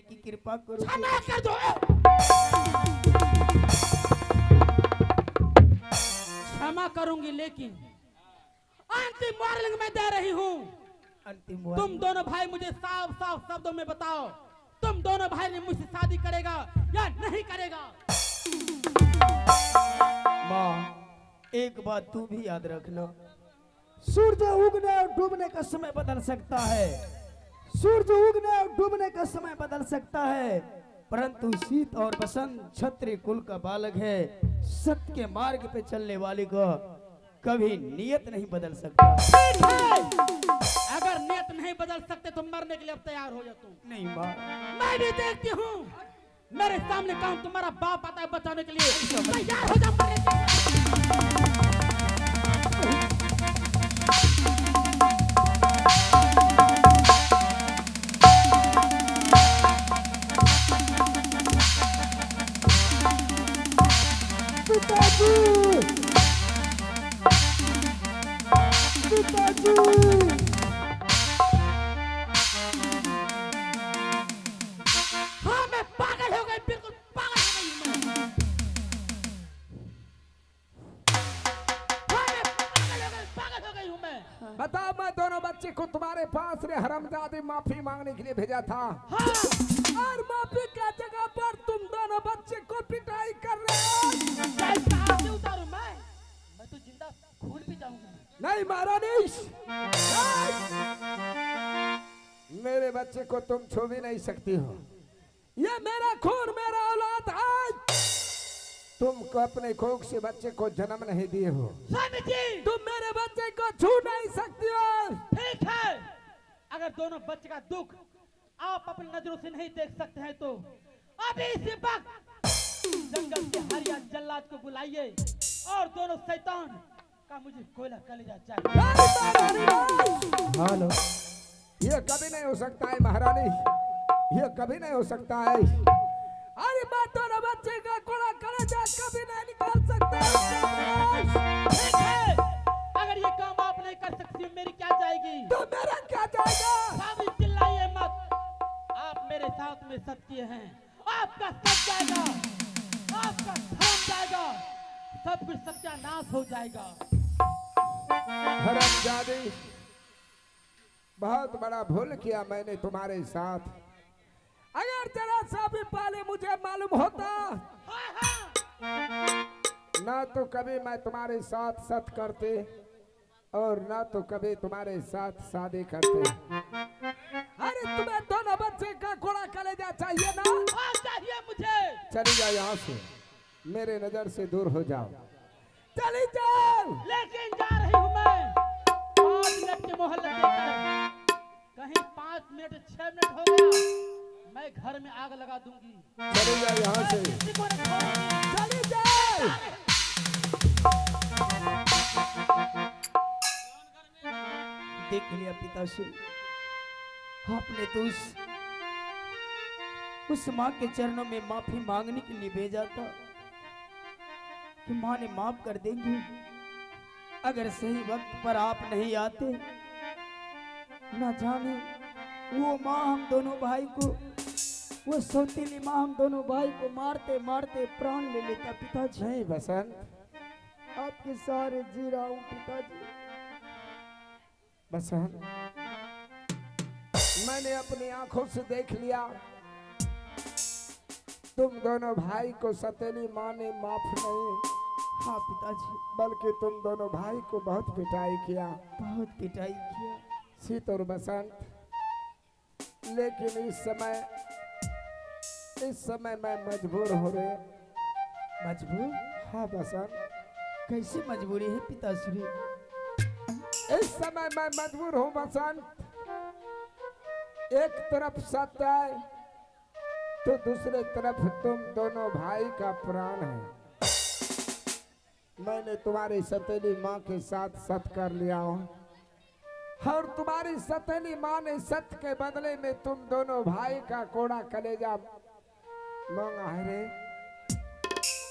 की कृपा करो। क्षमा कर दो। क्षमा करूंगी, लेकिन अंतिम वार्निंग मैं दे रही हूँ। अंतिम तुम दोनों भाई मुझे साफ साफ शब्दों में बताओ, तुम दोनों भाई ने मुझसे शादी करेगा या नहीं करेगा? माँ, एक बात तू भी याद रखना, सूर्य उगने और डूबने का समय बदल सकता है, सूर्य उगने और डूबने का समय बदल सकता है, परंतु शीत और बसंत क्षत्रिय कुल का बालक है। सत्य के मार्ग पे चलने वाले को कभी नियत नहीं बदल सकता। ठीक है, अगर नियत नहीं बदल सकते तो मरने के लिए अब तैयार हो जा तुम। नहीं माँ, मैं भी देखती हूँ, मेरे सामने कौन तुम्हारा बाप आता है बचाने के लिए। तैयार हो जा मरने के लिए। पिताजी, पिताजी। हाँ, मैं पागल हो गई, बिल्कुल पागल हो गई हूँ मैं। हाँ, मैं पागल हो गई हूँ मैं। बताओ, मैं दोनों बच्चे को तुम्हारे पास रे हरामजादे माफी मांगने के लिए भेजा था। हाँ, और माफी का जगह पर तुम दोनों बच्चे को पिटाई कर रहे हो। कहाँ से उतारूं मैं तो जिंदा खून भी जाऊंगा। नहीं महारानी, मेरे बच्चे को तुम छू भी नहीं सकती हो। ये मेरा खून, मेरा औलाद है। तुम को अपने कोख से बच्चे को जन्म नहीं दिए हो। स्वामी जी, तुम मेरे बच्चे को छू नहीं सकती हो। ठीक है, अगर दोनों बच्चे का दुख आप अपनी नजरों से नहीं देख सकते हैं तो अभी इसी वक्त जंगल के हरिया जल्लाद को बुलाइए और दोनों शैतान का मुझे कोयला कलेजा चाहिए। हेलो, ये कभी नहीं हो सकता है महारानी, ये कभी नहीं हो सकता है। अरे मैं दोनों बच्चे का कोड़ा कलेजा कभी नहीं निकाल सकता। ठीक है, अगर ये काम आप नहीं कर सकती मेरी क्या जाएगी? तो मेरा क्या जाएगा? स्वामी चिल्लाइए मत, आप मेरे साथ में सत्य हैं, आपका सब जाएगा, आपका धर्म जाएगा, सब कुछ सत्यानाश हो जाएगा। हरामजादे, बहुत बड़ा भूल किया मैंने तुम्हारे साथ। अगर जरा सा भी पहले मुझे मालूम होता हाँ हाँ, ना तो कभी मैं तुम्हारे साथ सत करते और ना तो कभी तुम्हारे साथ शादी करते। अरे तुम्हें दोनों बच्चे का कोड़ा कलेजा चाहिए ना? हाँ चाहिए मुझे। चली जाओ यहाँ से, मेरे नजर से दूर हो जाओ, चली जाओ। लेकिन जा रही हूँ मैं 5 मिनट के मोहल्ले देकर, कहीं 5 मिनट 6 मिनट हो गया मैं घर में आग लगा दूंगी। चली जाओ यहाँ से, किसी को नहीं छोड़ूंगी। चली जाओ। देख लिया पिताश्री, आपने तो उस माँ के चरणों में माफी मांगने के लिए भेजा था कि माँ ने माफ कर देंगी। अगर सही वक्त पर आप नहीं आते, ना जाने वो माँ हम दोनों भाई को, वो सौतीली माँ हम दोनों भाई को मारते मारते प्राण ले लेता। पिताजी, नहीं बसंत, आपके सहारे जी रहा हूँ पिताजी। बसंत, मैंने अपनी आंखों से देख लिया, तुम दोनों भाई को सतेली माँ ने माफ नहीं, हाँ पिताजी, बल्कि तुम दोनों भाई को बहुत पिटाई किया, बहुत पिटाई किया। शीत और बसंत। लेकिन इस समय मैं मजबूर हो रहे। मजबूर? हाँ बसंत, कैसी मजबूरी है पिताश्री? इस समय मैं मजबूर हूँ बसंत। एक तरफ सत्य है तो दूसरे तरफ तुम दोनों भाई का प्राण है। मैंने तुम्हारी सतेली माँ के साथ सत्य कर लिया हूँ और तुम्हारी सतेली माँ ने सत्य के बदले में तुम दोनों भाई का कोड़ा कलेजा मांगा है रे।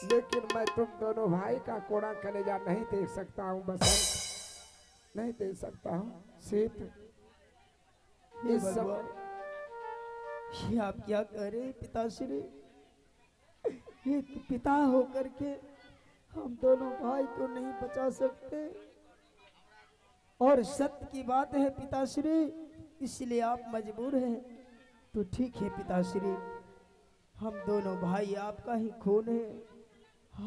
लेकिन मैं तुम दोनों भाई का कोड़ा कलेजा नहीं देख सकता हूँ बसंत, नहीं देख सकता हूँ। शीत, ये आप क्या कह रहे हैं पिताश्री? एक पिता होकर के हम दोनों भाई को नहीं बचा सकते, और सत्य की बात है पिताश्री, इसलिए आप मजबूर हैं। तो ठीक है पिताश्री, हम दोनों भाई आपका ही खून है,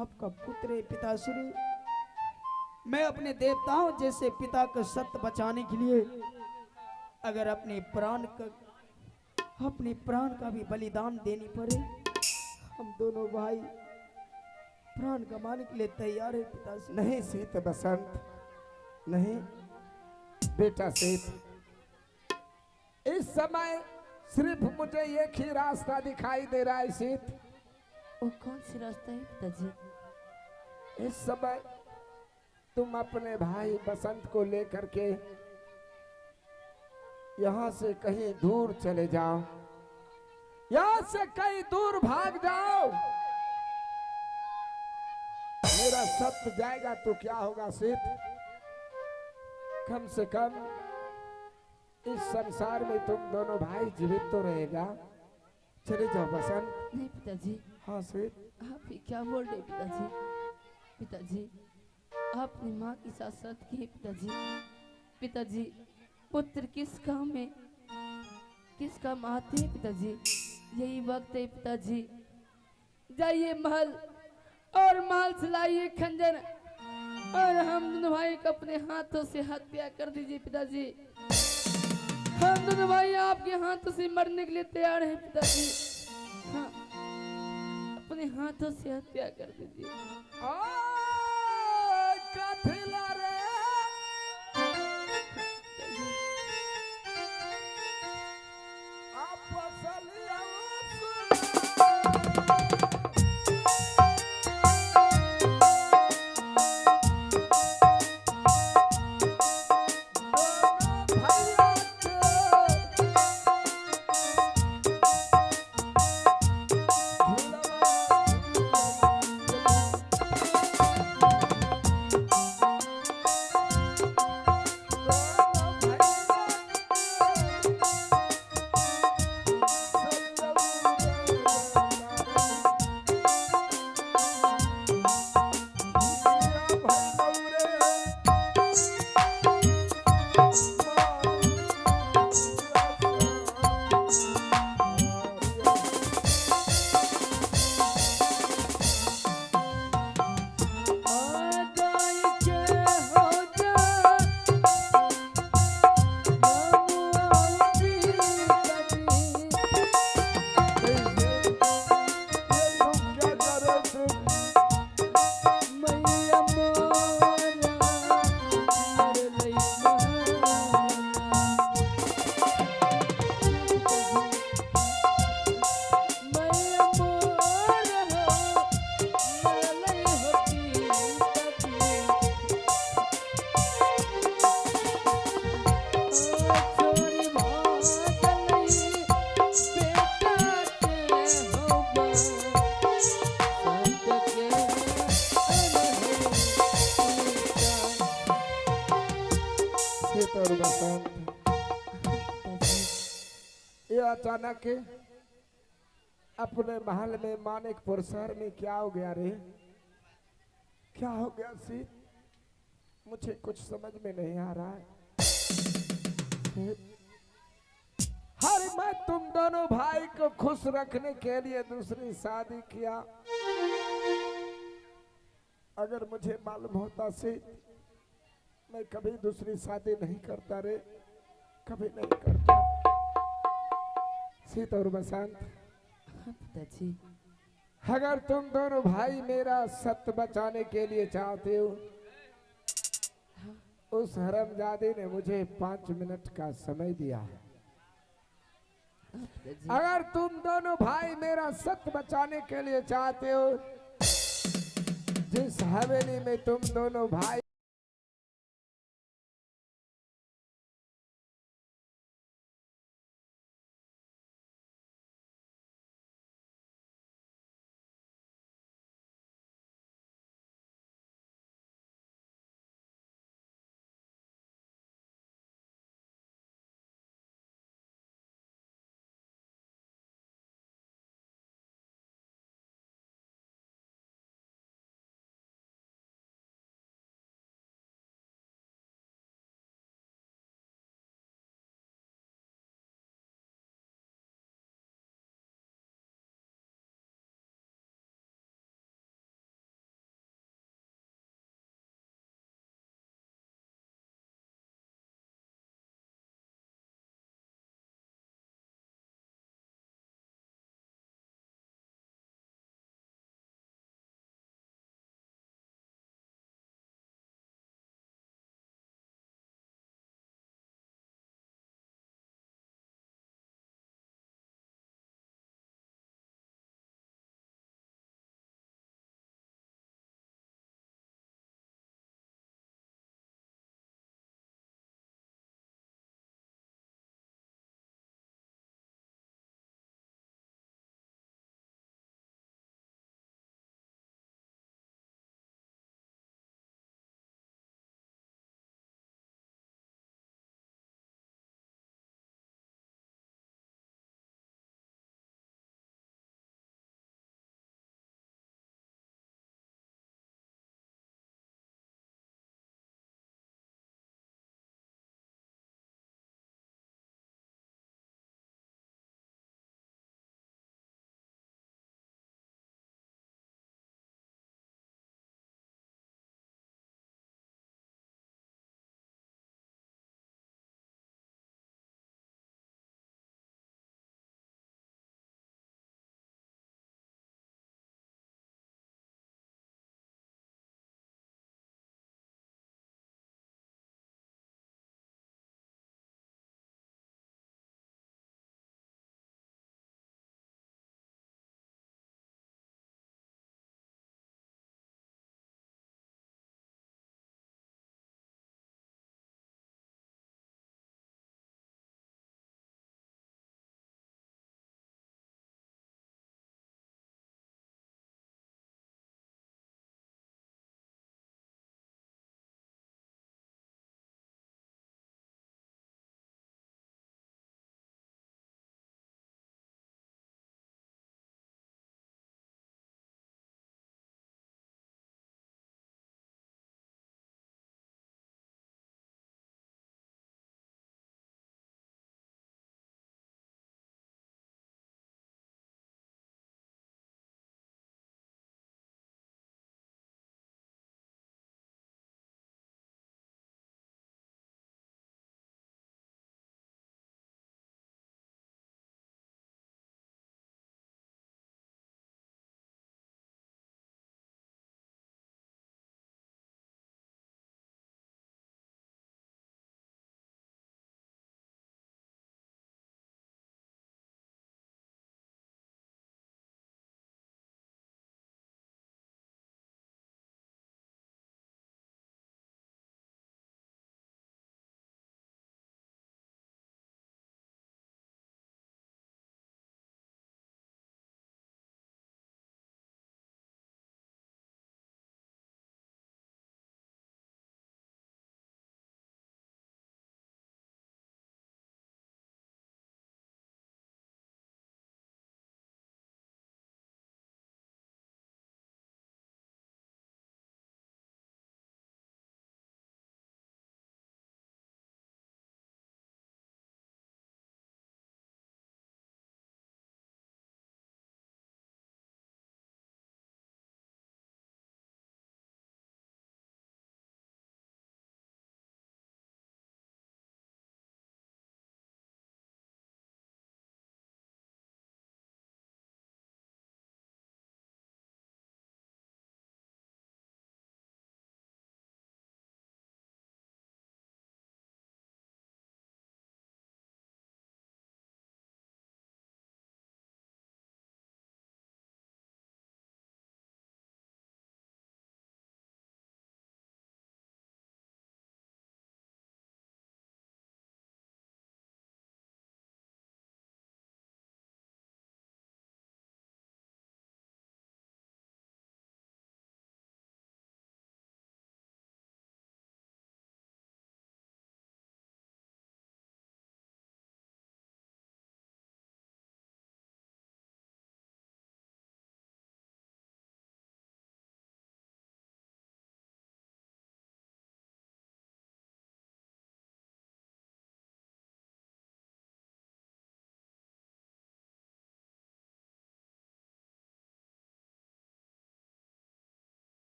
आपका पुत्र है पिताश्री। मैं अपने देवताओं जैसे पिता का सत्य बचाने के लिए अगर अपने प्राण का भी बलिदान देनी पड़े, हम दोनों भाई प्राण गंवाने के लिए तैयार है पिताश्री। नहीं सीत बसंत, नहीं बेटा सीत, इस समय सिर्फ मुझे एक ही रास्ता दिखाई दे रहा है सीत। वो कौन सी रास्ता है पिताजी? इस समय तुम अपने भाई बसंत को लेकर के यहाँ से कहीं दूर चले जाओ, यहाँ से कहीं दूर भाग जाओ। मेरा सत्य जाएगा तो क्या होगा सीत? कम से कम इस संसार में तुम दोनों भाई जीवित तो रहेगा। चले जाओ बसंत। नहीं पिताजी। हाँ सीत। आप ये क्या बोल रहे पिताजी? पिताजी, आपने माँ की साथ साथ की है पिताजी। पिताजी, पुत्र किस काम आते हैं पिताजी? यही वक्त है पिताजी, जाइए महल और महल से लाइए खंजर और हम दोनों भाई को अपने हाथों से हत्या कर दीजिए पिताजी। हम दोनों भाई आपके हाथों से मरने के लिए तैयार हैं पिताजी। हाँ, अपने हाथों से हत्या कर दीजिए। कथिला रे अचानक अपने महल में मानिकपुर शहर में क्या हो गया रे? क्या हो गया सीत? मुझे कुछ समझ में नहीं आ रहा है। हर मैं तुम दोनों भाई को खुश रखने के लिए दूसरी शादी किया। अगर मुझे मालूम होता सीत, मैं कभी दूसरी शादी नहीं करता रे, कभी नहीं करता। सीत और बसंत, पिताजी, अगर तुम दोनों भाई मेरा सत्य बचाने के लिए चाहते हो, उस हरमजादे ने मुझे 5 मिनट का समय दिया है। अगर तुम दोनों भाई मेरा सत्य बचाने के लिए चाहते हो, जिस हवेली में तुम दोनों भाई